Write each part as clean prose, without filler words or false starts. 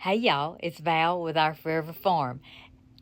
Hey y'all, it's Val with Our Forever Farm.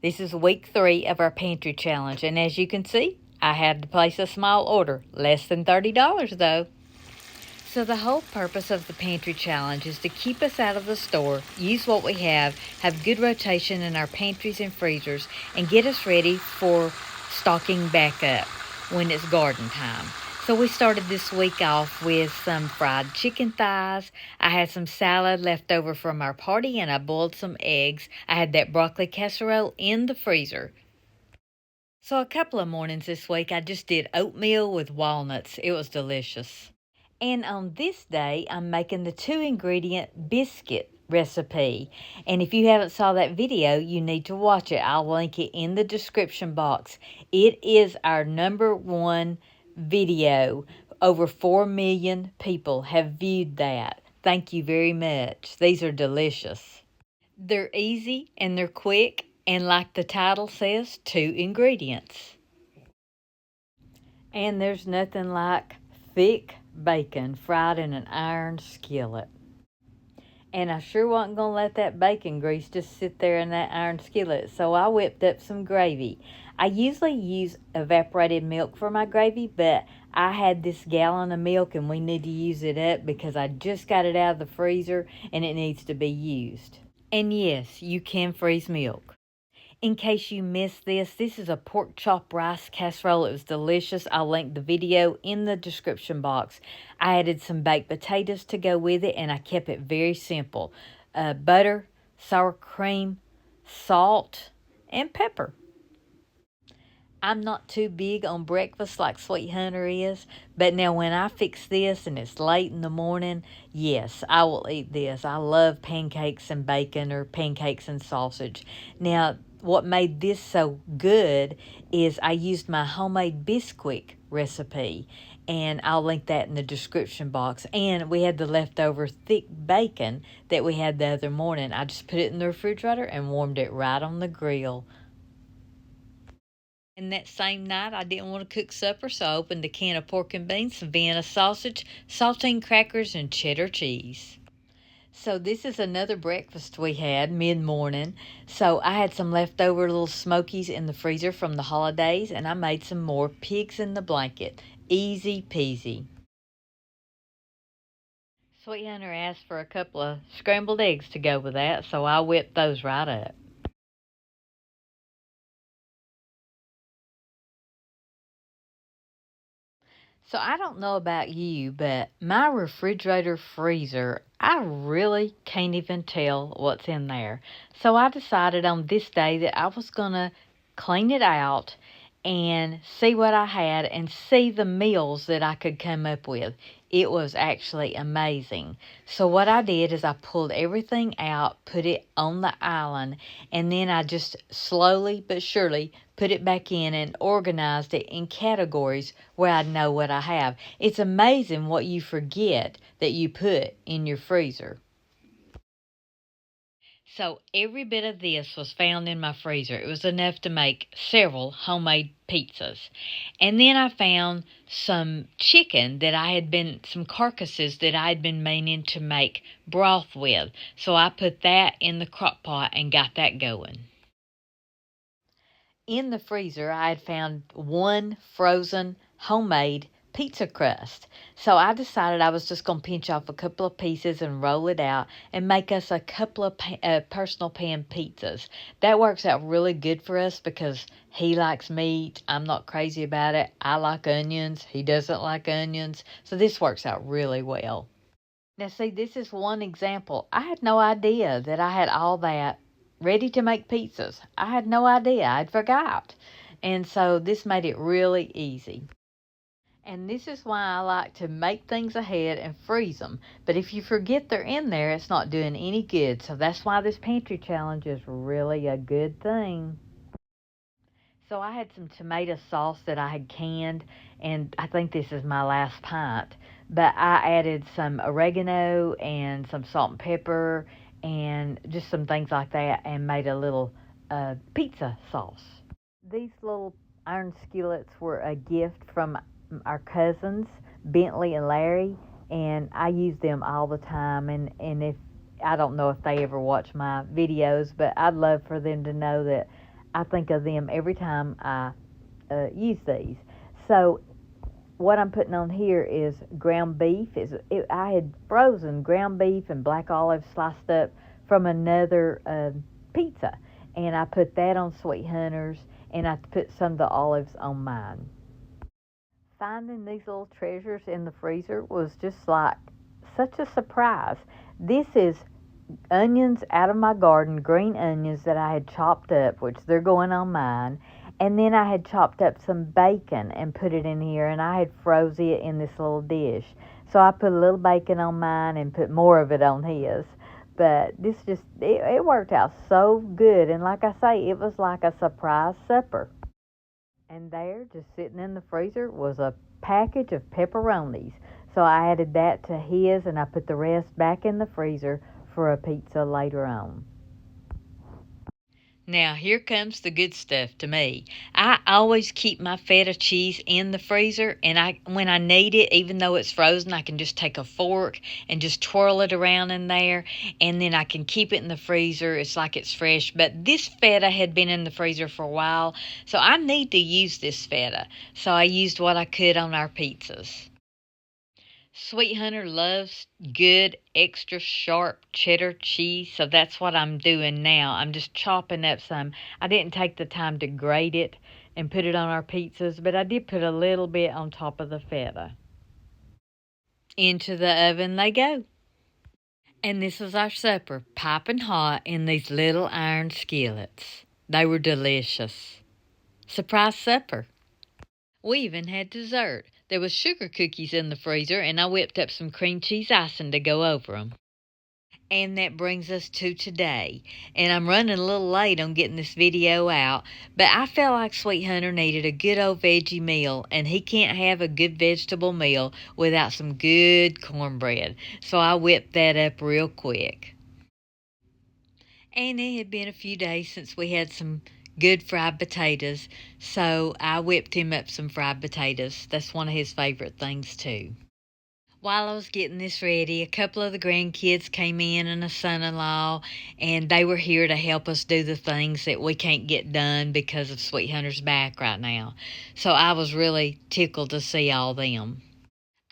This is week 3 of our pantry challenge, and as you can see, I had to place a small order, less than $30 though. So the whole purpose of the pantry challenge is to keep us out of the store, use what we have good rotation in our pantries and freezers, and get us ready for stocking back up when it's garden time. So we started this week off with some fried chicken thighs. I had some salad left over from our party, and I boiled some eggs. I had that broccoli casserole in the freezer. So a couple of mornings this week, I just did oatmeal with walnuts. It was delicious. And on this day, I'm making the 2-ingredient biscuit recipe. And if you haven't saw that video, you need to watch it. I'll link it in the description box. It is our #1 video. Over 4 million people have viewed that. Thank you very much. These are delicious. They're easy and they're quick, and like the title says, 2 ingredients. And there's nothing like thick bacon fried in an iron skillet. And I sure wasn't going to let that bacon grease just sit there in that iron skillet, so I whipped up some gravy. I usually use evaporated milk for my gravy, but I had this gallon of milk and we need to use it up because I just got it out of the freezer and it needs to be used. And yes, you can freeze milk. In case you missed this is a pork chop rice casserole. It was delicious. I'll link the video in the description box. I added some baked potatoes to go with it, and I kept it very simple. Butter, sour cream, salt, and pepper. I'm not too big on breakfast like Sweet Hunter is, but now when I fix this and it's late in the morning, yes, I will eat this. I love pancakes and bacon or pancakes and sausage. Now, what made this so good is I used my homemade Bisquick recipe, and I'll link that in the description box. And we had the leftover thick bacon that we had the other morning. I just put it in the refrigerator and warmed it right on the grill. And that same night, I didn't want to cook supper, so I opened a can of pork and beans, some Vienna sausage, saltine crackers, and cheddar cheese. So this is another breakfast we had mid-morning. So I had some leftover little smokies in the freezer from the holidays, and I made some more pigs in the blanket. Easy peasy. Sweet Hunter asked for a couple of scrambled eggs to go with that, so I whipped those right up. So I don't know about you, but my refrigerator freezer, I really can't even tell what's in there. So I decided on this day that I was going to clean it out and see what I had and see the meals that I could come up with. It was actually amazing. So what I did is I pulled everything out, put it on the island, and then I just slowly but surely put it back in and organized it in categories where I know what I have. It's amazing what you forget that you put in your freezer. So every bit of this was found in my freezer. It was enough to make several homemade pizzas. And then I found some chicken some carcasses that I had been meaning to make broth with. So I put that in the crock pot and got that going. In the freezer, I had found one frozen homemade pizza crust. So I decided I was just going to pinch off a couple of pieces and roll it out and make us a couple of personal pan pizzas. That works out really good for us because he likes meat. I'm not crazy about it. I like onions. He doesn't like onions. So this works out really well. Now see, this is one example. I had no idea that I had all that ready to make pizzas. I had no idea. I'd forgot. And so this made it really easy. And this is why I like to make things ahead and freeze them. But if you forget they're in there, it's not doing any good. So that's why this pantry challenge is really a good thing. So I had some tomato sauce that I had canned, and I think this is my last pint. But I added some oregano and some salt and pepper and just some things like that and made a little pizza sauce. These little iron skillets were a gift from our cousins, Bentley and Larry, and I use them all the time. And if I don't know if they ever watch my videos, but I'd love for them to know that I think of them every time I use these. So what I'm putting on here is ground beef. I had frozen ground beef and black olives sliced up from another pizza, and I put that on Sweet Hunter's, and I put some of the olives on mine. Finding these little treasures in the freezer was just like such a surprise. This is onions out of my garden, green onions that I had chopped up, which they're going on mine. And then I had chopped up some bacon and put it in here, and I had froze it in this little dish. So I put a little bacon on mine and put more of it on his. But it worked out so good. And like I say, it was like a surprise supper. And there, just sitting in the freezer, was a package of pepperonis. So I added that to his, and I put the rest back in the freezer for a pizza later on. Now, here comes the good stuff to me. I always keep my feta cheese in the freezer, and when I need it, even though it's frozen, I can just take a fork and just twirl it around in there, and then I can keep it in the freezer. It's like it's fresh, but this feta had been in the freezer for a while, so I need to use this feta. So I used what I could on our pizzas. Sweet Hunter loves good, extra sharp cheddar cheese, so that's what I'm doing now. I'm just chopping up some. I didn't take the time to grate it and put it on our pizzas, but I did put a little bit on top of the feta. Into the oven they go. And this was our supper, piping hot in these little iron skillets. They were delicious. Surprise supper. We even had dessert. There was sugar cookies in the freezer, and I whipped up some cream cheese icing to go over them. And that brings us to today. And I'm running a little late on getting this video out, but I felt like Sweet Hunter needed a good old veggie meal, and he can't have a good vegetable meal without some good cornbread. So I whipped that up real quick. And it had been a few days since we had some good fried potatoes, so I whipped him up some fried potatoes. That's one of his favorite things, too. While I was getting this ready, a couple of the grandkids came in and a son-in-law, and they were here to help us do the things that we can't get done because of Sweet Hunter's back right now. So I was really tickled to see all them.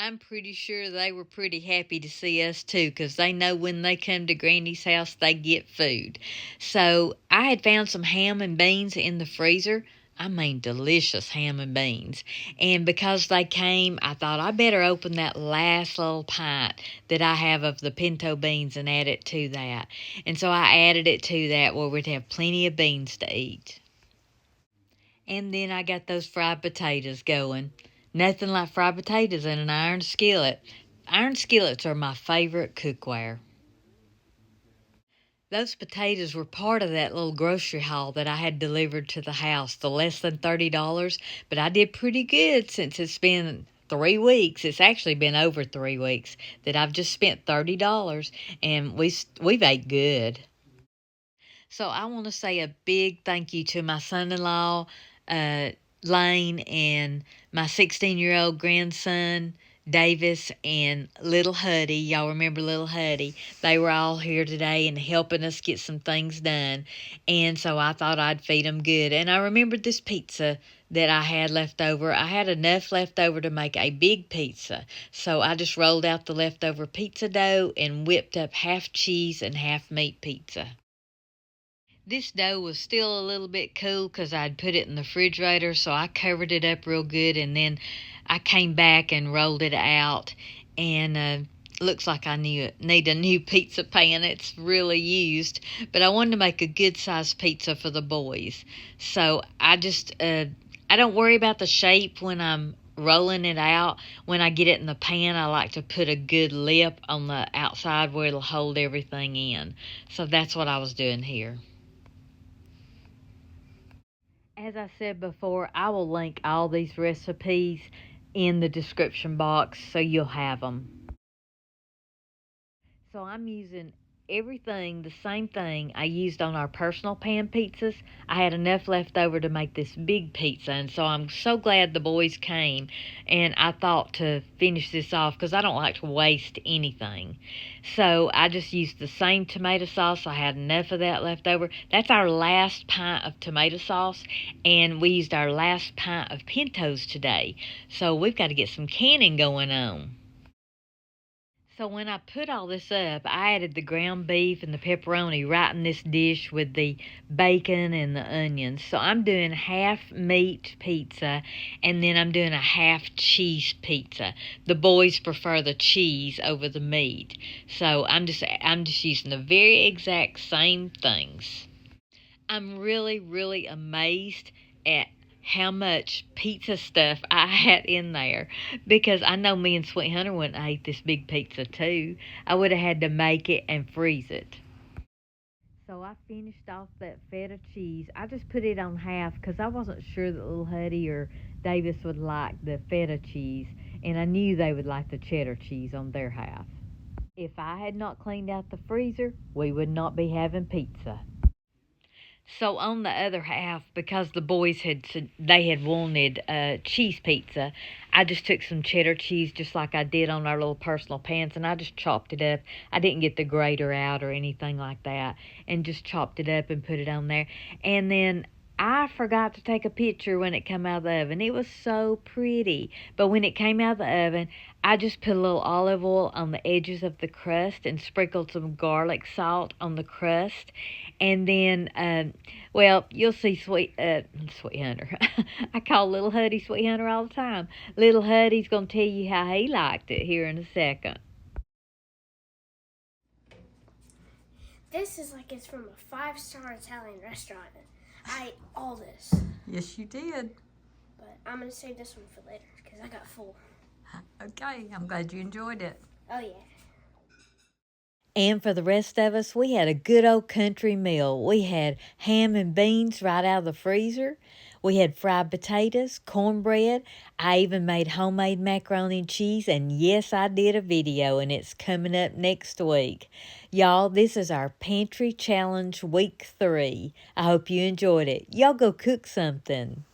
I'm pretty sure they were pretty happy to see us too, because they know when they come to Granny's house, they get food. So I had found some ham and beans in the freezer. I mean, delicious ham and beans. And because they came, I thought I better open that last little pint that I have of the pinto beans and add it to that. And so I added it to that where we'd have plenty of beans to eat. And then I got those fried potatoes going. Nothing like fried potatoes in an iron skillet. Iron skillets are my favorite cookware. Those potatoes were part of that little grocery haul that I had delivered to the house, the less than $30, but I did pretty good since it's been 3 weeks. It's actually been over 3 weeks that I've just spent $30, and we've ate good. So I want to say a big thank you to my son-in-law, Lane, and my 16-year-old grandson, Davis, and little Huddy. Y'all remember little Huddy? They were all here today and helping us get some things done. And so I thought I'd feed them good. And I remembered this pizza that I had left over. I had enough left over to make a big pizza. So I just rolled out the leftover pizza dough and whipped up half cheese and half meat pizza. This dough was still a little bit cool because I'd put it in the refrigerator, so I covered it up real good, and then I came back and rolled it out, and looks like I need a new pizza pan. It's really used, but I wanted to make a good-sized pizza for the boys. So I don't worry about the shape when I'm rolling it out. When I get it in the pan, I like to put a good lip on the outside where it'll hold everything in. So that's what I was doing here. As I said before, I will link all these recipes in the description box so you'll have them. So I'm using everything, the same thing I used on our personal pan pizzas. I had enough left over to make this big pizza, and so I'm so glad the boys came, and I thought to finish this off because I don't like to waste anything. So I just used the same tomato sauce. I had enough of that left over. That's our last pint of tomato sauce, and we used our last pint of Pintos today. So we've got to get some canning going on. So when I put all this up, I added the ground beef and the pepperoni right in this dish with the bacon and the onions. So I'm doing half meat pizza, and then I'm doing a half cheese pizza. The boys prefer the cheese over the meat. So I'm just using the very exact same things. I'm really, really amazed at how much pizza stuff I had in there, because I know me and Sweet Hunter wouldn't have ate this big pizza too. I would have had to make it and freeze it. So I finished off that feta cheese. I just put it on half because I wasn't sure that little Huddy or Davis would like the feta cheese, and I knew they would like the cheddar cheese on their half. If I had not cleaned out the freezer, we would not be having pizza. So on the other half, because the boys had said they had wanted cheese pizza, I just took some cheddar cheese just like I did on our little personal pans, and I just chopped it up. I didn't get the grater out or anything like that, and just chopped it up and put it on there. And then I forgot to take a picture when it came out of the oven. It was so pretty. But when it came out of the oven, I just put a little olive oil on the edges of the crust and sprinkled some garlic salt on the crust. And then, well, you'll see Sweet Hunter. I call little Huddy Sweet Hunter all the time. Little Huddy's going to tell you how he liked it here in a second. This is like it's from a 5-star Italian restaurant. I ate all this. Yes, you did. But I'm going to save this one for later because I got full. Okay, I'm glad you enjoyed it. Oh, yeah. And for the rest of us, we had a good old country meal. We had ham and beans right out of the freezer. We had fried potatoes, cornbread. I even made homemade macaroni and cheese. And yes, I did a video, and it's coming up next week. Y'all, this is our Pantry Challenge Week 3. I hope you enjoyed it. Y'all go cook something.